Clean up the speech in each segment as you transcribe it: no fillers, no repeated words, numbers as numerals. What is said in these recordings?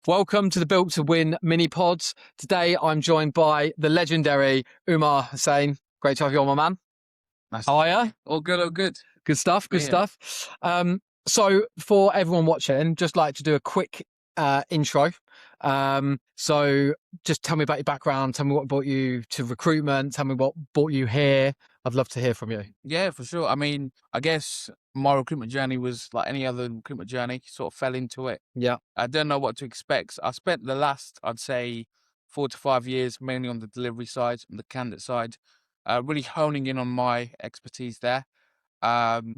Welcome to the Built to Win mini pods. Today I'm joined by the legendary Umar Hussain. Great to have you on, my man. Nice. How are you? All good, all good. Good stuff, good Yeah. stuff. So for everyone watching, just like to do a quick intro. So just tell me about your background, tell me what brought you to recruitment, tell me what brought you here. I'd love to hear from you. Yeah, for sure. I mean, I guess my recruitment journey was like any other recruitment journey, sort of fell into it. Yeah. I didn't know what to expect. I spent the last, I'd say, 4 to 5 years mainly on the delivery side, on the candidate side, really honing in on my expertise there.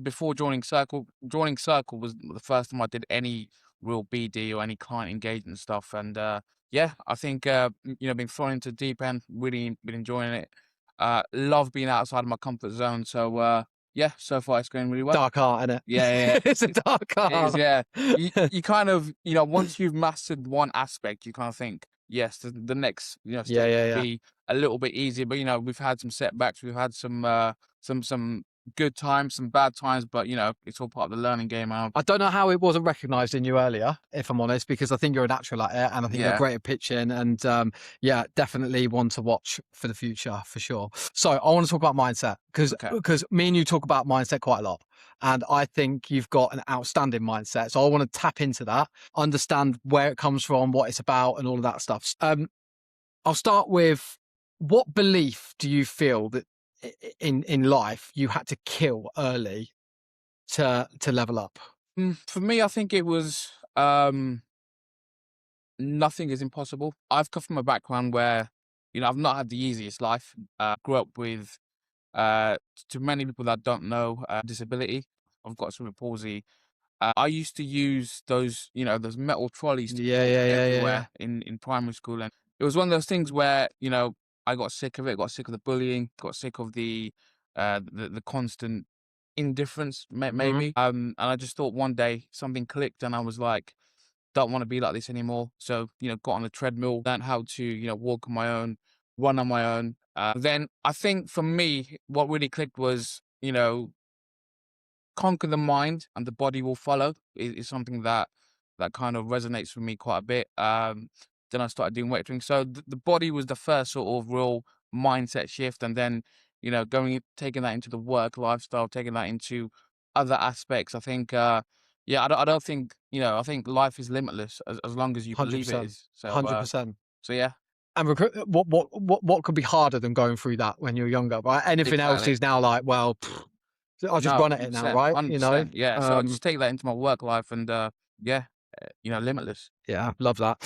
Before joining Circle was the first time I did any real BD or any client engagement stuff. And yeah, I think, being thrown into the deep end, really been enjoying it. Love being outside of my comfort zone. So yeah, so far it's going really well. Dark art, innit? Yeah. It's a dark art. It is, yeah. You kind of, once you've mastered one aspect, you kind of think, yes, the next, step will be a little bit easier. But, we've had some setbacks. We've had some good times, some bad times, but, it's all part of the learning game. I don't know how it wasn't recognised in you earlier, if I'm honest, because I think you're a natural at it and I think you're great at pitching and yeah, definitely one to watch for the future for sure. So I want to talk about mindset because me and you talk about mindset quite a lot. And I think you've got an outstanding mindset. So I want to tap into that, understand where it comes from, what it's about and all of that stuff. I'll start with, what belief do you feel that in life you had to kill early to level up? For me, I think it was nothing is impossible. I've come from a background where, I've not had the easiest life. Grew up with, to many people that don't know, disability. I've got cerebral palsy. I used to use those metal trolleys to walk everywhere in primary school, and it was one of those things where I got sick of it, got sick of the bullying, got sick of the constant indifference, maybe. And I just thought one day something clicked, and I was like, don't want to be like this anymore. So got on the treadmill, learned how to walk on my own, run on my own. Then I think for me, what really clicked was conquer the mind and the body will follow is something that kind of resonates with me quite a bit. Then I started doing weightlifting. So the body was the first sort of real mindset shift. And then, taking that into the work lifestyle, taking that into other aspects. I think, yeah, I don't think, I think life is limitless as long as you believe it is. So, 100%. So yeah. And what could be harder than going through that when you're younger, right? Anything else is now like, well, I'll just run at it now, right? 100%, yeah. So I just take that into my work life and yeah, limitless. Yeah, love that.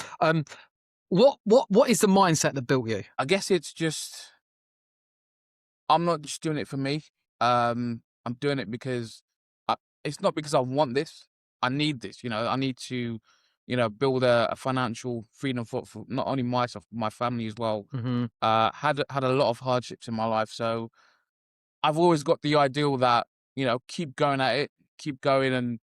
What is the mindset that built you? I guess it's just, I'm not just doing it for me. I'm doing it because it's not because I want this. I need this. I need to, build a financial freedom for not only myself, but my family as well. Had a lot of hardships in my life, so I've always got the ideal that keep going at it, keep going,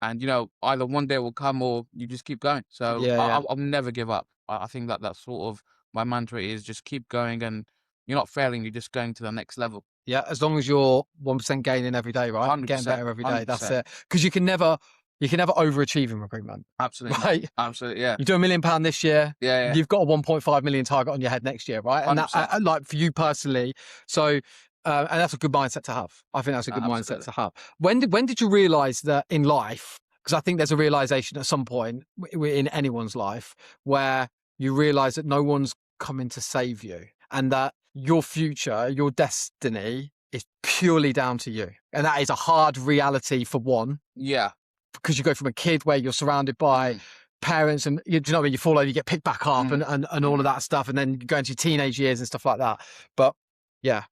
and either one day will come or you just keep going. So I'll never give up. I think that's sort of my mantra is just keep going, and you're not failing. You're just going to the next level. Yeah, as long as you're 1% gaining every day, right? 100%, Getting better every day. 100%. That's it. Because you can never overachieve in recruitment. Absolutely, right? Absolutely, yeah. You do £1 million this year. Yeah. You've got a 1.5 million target on your head next year, right? And that, like for you personally, so. And that's a good mindset to have. I think that's a good mindset to have. When did you realize that in life? Because I think there's a realization at some point in anyone's life where you realize that no one's coming to save you and that your future, your destiny is purely down to you. And that is a hard reality for one. Yeah. Because you go from a kid where you're surrounded by parents and you know when you fall over, you get picked back up and all of that stuff. And then you go into your teenage years and stuff like that. But yeah.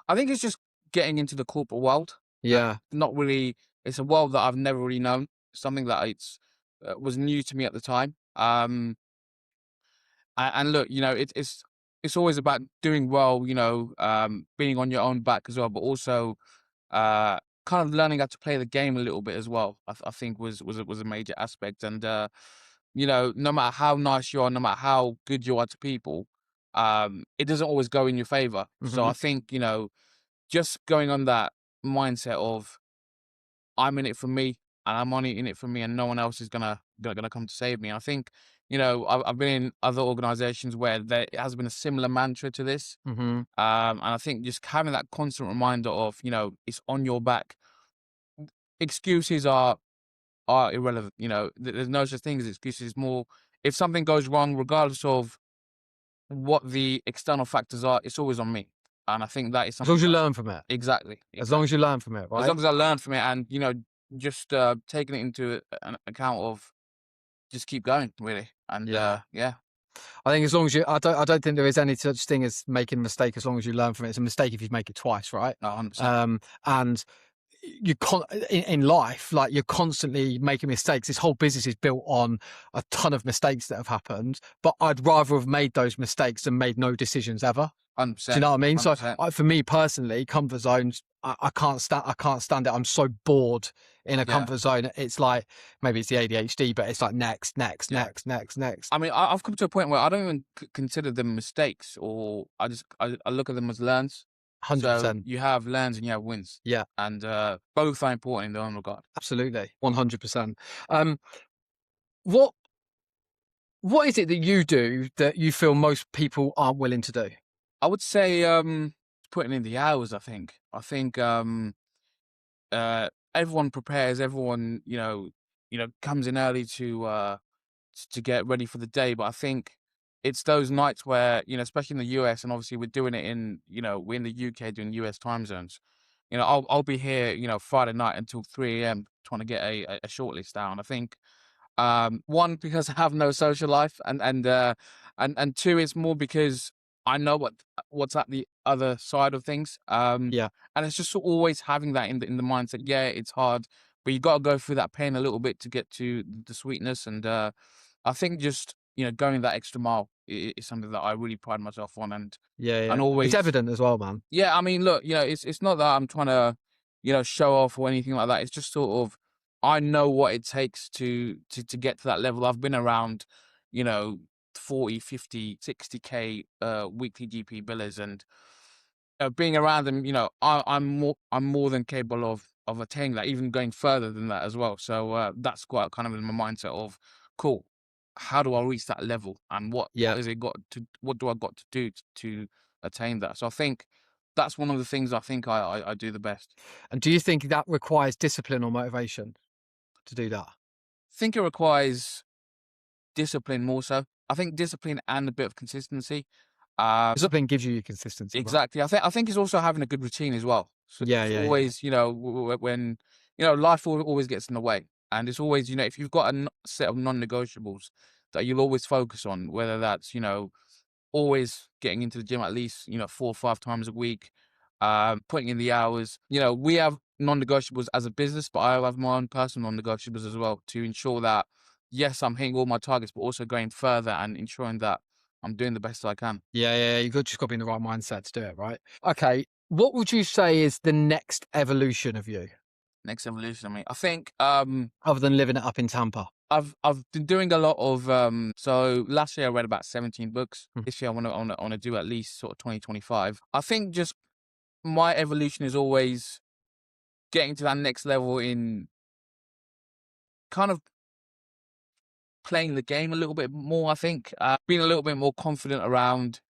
I think it's just getting into the corporate world. Yeah. Not really. It's a world that I've never really known. Something that was new to me at the time. And look, it's always about doing well. Being on your own back as well, but also kind of learning how to play the game a little bit as well. I think was a major aspect. And no matter how nice you are, no matter how good you are to people, it doesn't always go in your favor. So I think just going on that mindset of I'm in it for me and I'm only in it for me, and no one else is gonna come to save me. And I think, you know, I've been in other organizations where there has been a similar mantra to this. Hmm. And I think just having that constant reminder of, you know, it's on your back. Excuses are irrelevant. You know, there's no such thing as excuses. More, if something goes wrong, regardless of what the external factors are, it's always on me. And I think that is As long something as you that learn from it. exactly, As long as exactly. you learn from it, As right? long as I learn from it, and you know, just taking it into an account of just keep going, really. And Yeah. yeah, I think as long as you, I don't think there is any such thing as making a mistake as long as you learn from it. It's a mistake if you make it twice, right? 100%. And in life, like you're constantly making mistakes. This whole business is built on a ton of mistakes that have happened, but I'd rather have made those mistakes than made no decisions ever. Do you 100%. know what I mean? So 100%. for me personally, comfort zones, I can't stand. I can't stand it. I'm so bored in a Yeah, comfort zone. It's like maybe it's the ADHD, but it's like next, next, yeah. next, next, next. I mean, I've come to a point where I don't even consider them mistakes, or I look at them as learns. Hundred So percent. you have learns and you have wins, Yeah, and both are important in their own regard. absolutely, 100%. Um, what what is it that you do that you feel most people aren't willing to do? I would say putting in the hours. Everyone prepares. Everyone, comes in early to get ready for the day. But I think it's those nights where, especially in the US, and obviously we're doing it we're in the UK doing US time zones. I'll be here, Friday night until 3 a.m. trying to get a shortlist down. I think one, because I have no social life, and two, it's more because I know what's at the other side of things. Yeah, And it's just always having that in the mindset. Yeah, it's hard, but you got to go through that pain a little bit to get to the sweetness. And I think just going that extra mile is something that I really pride myself on, yeah, and yeah. It's always. evident as well, man. Yeah, I mean, look, it's not that I'm trying to, show off or anything like that. It's just sort of I know what it takes to get to that level. I've been around, you know, 40, 50, 60K weekly GP billers, and being around them, I'm more than capable of attaining that, even going further than that as well. So that's quite kind of in my mindset of cool. How do I reach that level, and Yeah. what do I got to do to attain that? So I think that's one of the things I think I do the best. And do you think that requires discipline or motivation to do that? I think it requires discipline more so. I think discipline and a bit of consistency. Uh, Discipline gives you your consistency, right? exactly. I think it's also having a good routine as well. So Yeah, it's yeah, yeah. always, when life always gets in the way, and it's always, if you've got a set of non-negotiables that you'll always focus on, whether that's always getting into the gym at least 4 or 5 times a week, putting in the hours. We have non-negotiables as a business, but I have my own personal non-negotiables as well to ensure that yes, I'm hitting all my targets, but also going further and ensuring that I'm doing the best I can. Yeah, yeah, yeah. Just got to be in the right mindset to do it, right? Okay. What would you say is the next evolution of you, Next evolution. I mean, I think other than living it up in Tampa? I've been doing a lot of so last year I read about 17 books. Hmm. This year I want to do at least sort of 20, 25. I think just my evolution is always getting to that next level in kind of playing the game a little bit more. I think being a little bit more confident around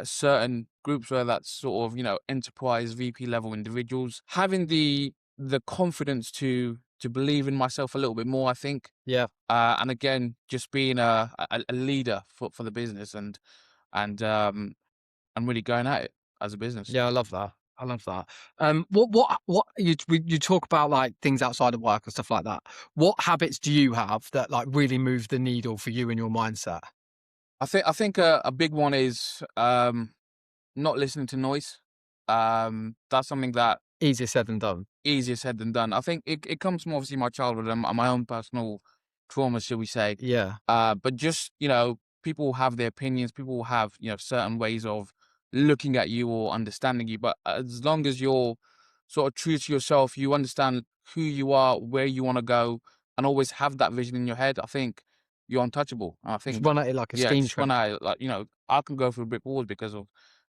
certain groups, whether that's sort of enterprise VP level individuals, having the confidence to believe in myself a little bit more. I think, Yeah. and again, just being a leader for the business, and really going at it as a business. Yeah, I love that. I love that. What you talk about like things outside of work and stuff like that. What habits do you have that like really move the needle for you and your mindset? I think a big one is not listening to noise. That's something that Easier said than done. easier said than done. I think it comes from obviously my childhood and my own personal trauma, shall we say. Yeah. But just, people have their opinions, people have, certain ways of looking at you or understanding you. But as long as you're sort of true to yourself, you understand who you are, where you want to go, and always have that vision in your head, I think you're untouchable. And I Just think, run at it like a yeah, steam just when train. I can go through brick walls because of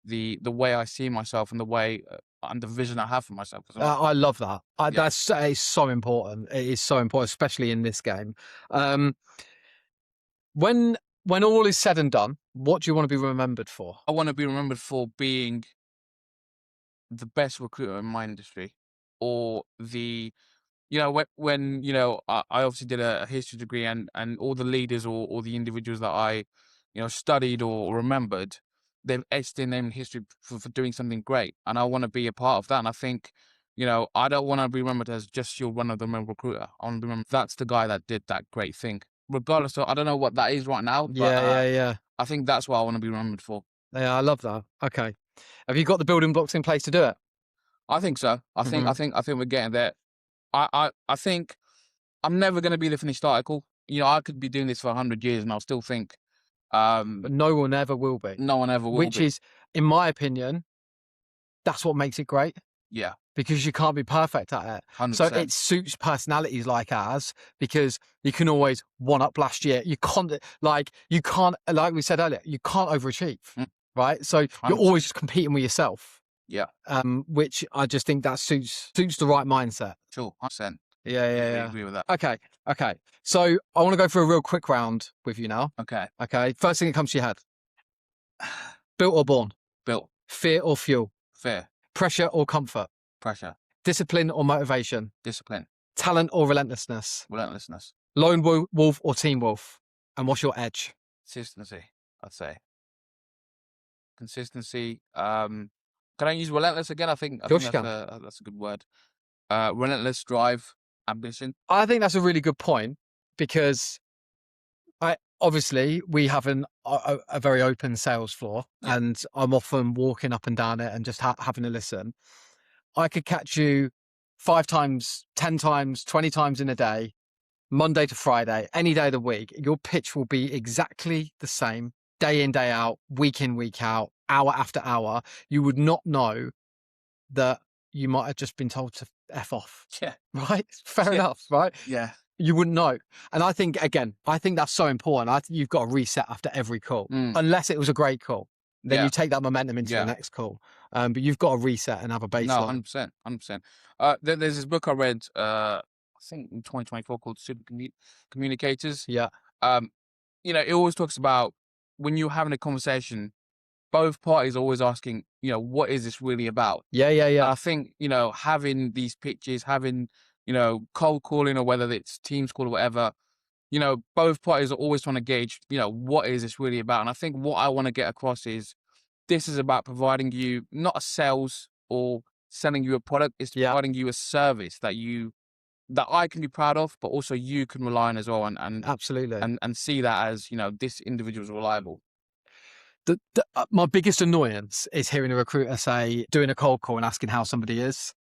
the way I see myself and the way and the vision I have for myself as well. I love that. Yeah. It's so important. It is so important, especially in this game. When all is said and done, what do you want to be remembered for? I want to be remembered for being the best recruiter in my industry, or when I obviously did a history degree, and all the leaders or the individuals that I studied or remembered, they've etched their name in history for doing something great, and I want to be a part of that. And I think I don't want to be remembered as just your run-of-the-mill recruiter. I want to be remembered that's the guy that did that great thing, regardless of, I don't know what that is right now, but Yeah. I think that's what I want to be remembered for. Yeah, I love that. Okay. Have you got the building blocks in place to do it? I think so. I think we're getting there. I think I'm never going to be the finished article. I could be doing this for 100 years and I'll still think But no one ever will be. no one ever will Which be. is, in my opinion, that's what makes it great. Yeah, Because you can't be perfect at it. 100%. So it suits personalities like ours, because you can always one up last year. You can't, like we said earlier, you can't overachieve, right? So you're 100%. always just competing with yourself. Yeah. Which I just think that suits the right mindset. Sure, 100%. Yeah. I agree with that. Okay. So I want to go through a real quick round with you now. Okay. First thing that comes to your head: built or born? Built. Fear or fuel? Fear. Pressure or comfort? Pressure. Discipline or motivation? Discipline. Talent or relentlessness? Relentlessness. Lone wolf or team wolf? And what's your edge? Consistency, I'd say. Consistency. Can I use relentless again? I think that's a good word. Relentless drive, ambition. I think that's a really good point, because obviously we have a very open sales floor, and I'm often walking up and down it and just having a listen. I could catch you 5 times, 10 times, 20 times in a day, Monday to Friday, any day of the week. Your pitch will be exactly the same, day in, day out, week in, week out, hour after hour. You would not know that you might have just been told to F off. Yeah. Right? Fair enough, right? Yeah. You wouldn't know. And I think that's so important. I think you've got to reset after every call, unless it was a great call. Then you take that momentum into the next call. But you've got to reset and have a baseline. No, 100%. There's this book I read, I think in 2024, called Super Communicators. Yeah. It always talks about when you're having a conversation, both parties are always asking, what is this really about? Yeah. And I think, having these pitches, having, cold calling, or whether it's Teams call or whatever, both parties are always trying to gauge, what is this really about? And I think what I want to get across is, this is about providing you not a sales or selling you a product, it's providing you a service that I can be proud of, but also you can rely on as well, and Absolutely. and see that as, this individual is reliable. My biggest annoyance is hearing a recruiter say, doing a cold call and asking how somebody is.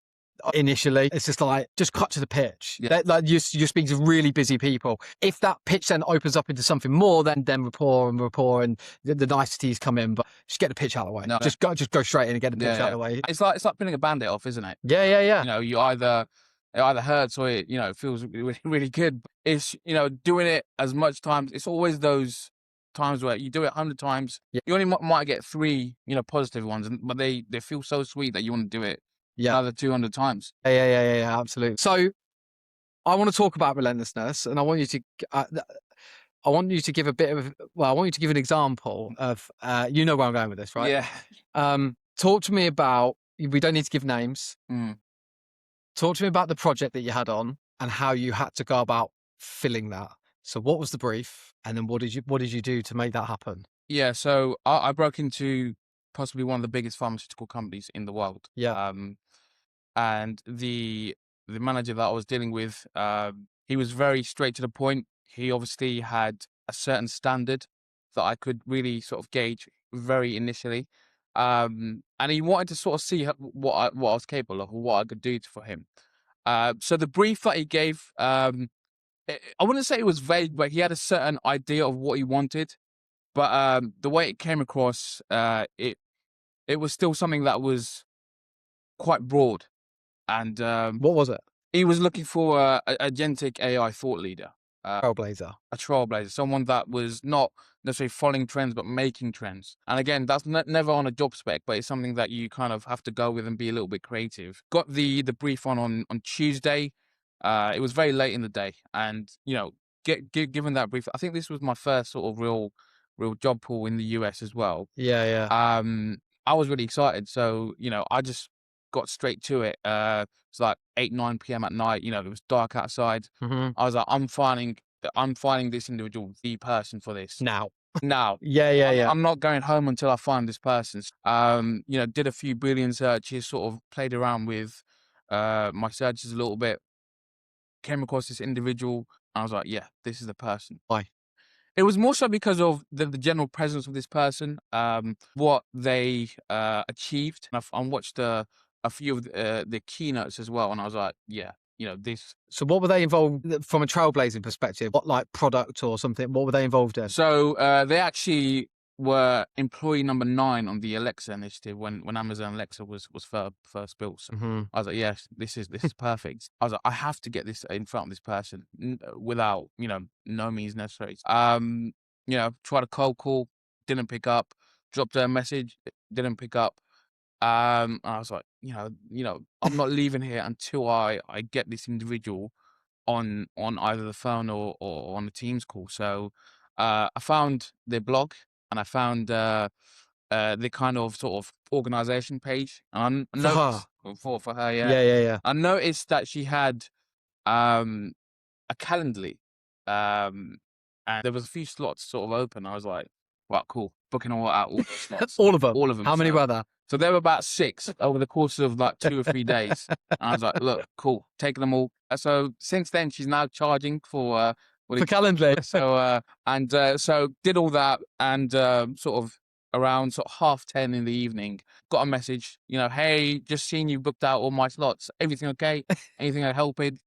Initially, it's just like, just cut to the pitch. Like you're speaking to really busy people. If that pitch then opens up into something more, then rapport and the niceties come in. But just get the pitch out of the way. Just go straight in and get the pitch out of the way. It's like pulling a band-aid off, isn't it? Yeah. You either it either hurts or it feels really, really good. It's doing it as much times. It's always those times where you do it 100 times. You only might get 3 positive ones, but they feel so sweet that you want to do it another 200 times. Yeah, absolutely. So I want to talk about relentlessness, and I want you to give a bit of, I want you to give an example of, where I'm going with this, right? Yeah. Talk to me about, we don't need to give names. Talk to me about the project that you had on and how you had to go about filling that. So what was the brief, and then what did you do to make that happen? Yeah, so I broke into possibly one of the biggest pharmaceutical companies in the world. Yeah. And the manager that I was dealing with, he was very straight to the point. He obviously had a certain standard that I could really sort of gauge very initially. And he wanted to sort of see what I was capable of, or what I could do for him. So the brief that he gave, I wouldn't say it was vague, but he had a certain idea of what he wanted. But the way it came across, it was still something that was quite broad. And what was it? he was looking for a agentic AI thought leader. Trailblazer. a trailblazer, someone that was not necessarily following trends but making trends. And again, that's never on a job spec, but it's something that you kind of have to go with and be a little bit creative. Got the brief on Tuesday. It was very late in the day, and given that brief, I think this was my first sort of real job pool in the US as well. Yeah, yeah. I was really excited, so I just got straight to it. It's like 8, 9 p.m. at night. It was dark outside. Mm-hmm. I was like, I'm finding this individual, the person for this. Now. Now, Yeah, yeah, yeah. I'm not going home until I find this person. Did a few Boolean searches, sort of played around with my searches a little bit. Came across this individual. I was like, yeah, this is the person. Why? It was more so because of the general presence of this person, what they achieved. And I watched a few of the keynotes as well, and I was like, yeah, this. So what were they involved from a trailblazing perspective? What, like, product or something? What were they involved in? So they actually were employee number 9 on the Alexa initiative when Amazon Alexa was first built. So I was like, yes, this is perfect. I was like, I have to get this in front of this person without no means necessary. Tried a cold call, didn't pick up. Dropped her a message, didn't pick up. I was like, I'm not leaving here until I get this individual on either the phone or on the Teams call. So I found their blog, and I found the kind of sort of organization page. And I For her? noticed for her, yeah. Yeah, yeah, yeah. I noticed that she had a Calendly, and there was a few slots sort of open. I was like, wow, cool, booking all those slots. All of them? All of them. How many were there? So there were about 6 over the course of like 2 or 3 days. And I was like, look, cool, taking them all. So since then, she's now charging for Calendly. So did all that, and sort of around sort of 10:30 in the evening, got a message, hey, just seen you booked out all my slots. Everything okay? Anything I help with?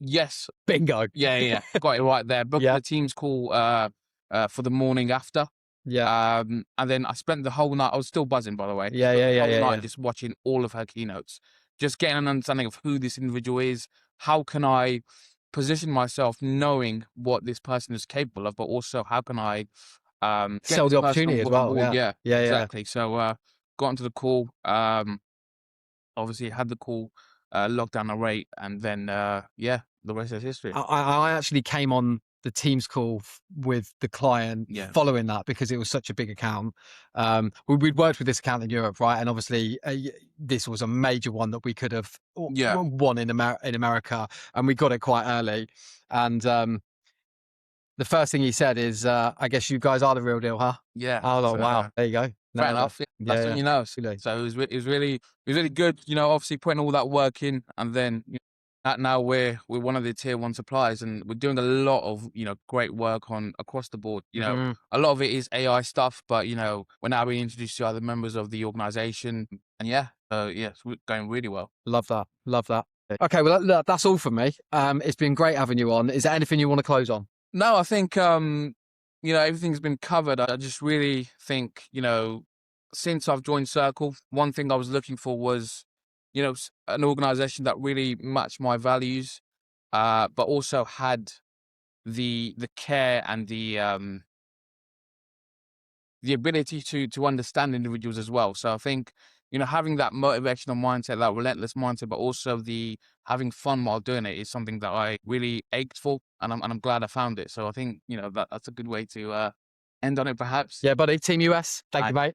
Yes. Bingo. Yeah. Got it right there. Booked Yeah. the Teams call for the morning after. Yeah. And then I spent the whole night. I was still buzzing, by the way. Yeah, The whole yeah. night just watching all of her keynotes, just getting an understanding of who this individual is. How can I position myself, knowing what this person is capable of, but also how can I get Sell this the person opportunity as on well. board? Yeah. Yeah, exactly. So got into the call. Obviously had the call, locked down the rate, and then the rest is history. I actually came on the Teams call with the client following that, because it was such a big account. We'd worked with this account in Europe, right? And obviously this was a major one that we could have won in America, and we got it quite early. And the first thing he said is, I guess you guys are the real deal, huh? Yeah. I was like, wow, there you go. Fair enough. That's when you know. So it was really good. Obviously putting all that work in, and then now we're one of the tier 1 suppliers, and we're doing a lot of great work on across the board. A lot of it is AI stuff, but we're now being introduced to other members of the organization, and it's going really well. Love that. Okay, well that's all from me. It's been great having you on. Is there anything you want to close on? No, I think everything's been covered. I just really think since I've joined Circle, one thing I was looking for was an organization that really matched my values, but also had the care and the ability to understand individuals as well. So I think having that motivational mindset, that relentless mindset, but also the having fun while doing it is something that I really ached for, and I'm glad I found it. So I think that's a good way to end on it, perhaps. Yeah, buddy. Team US. Thank you, mate.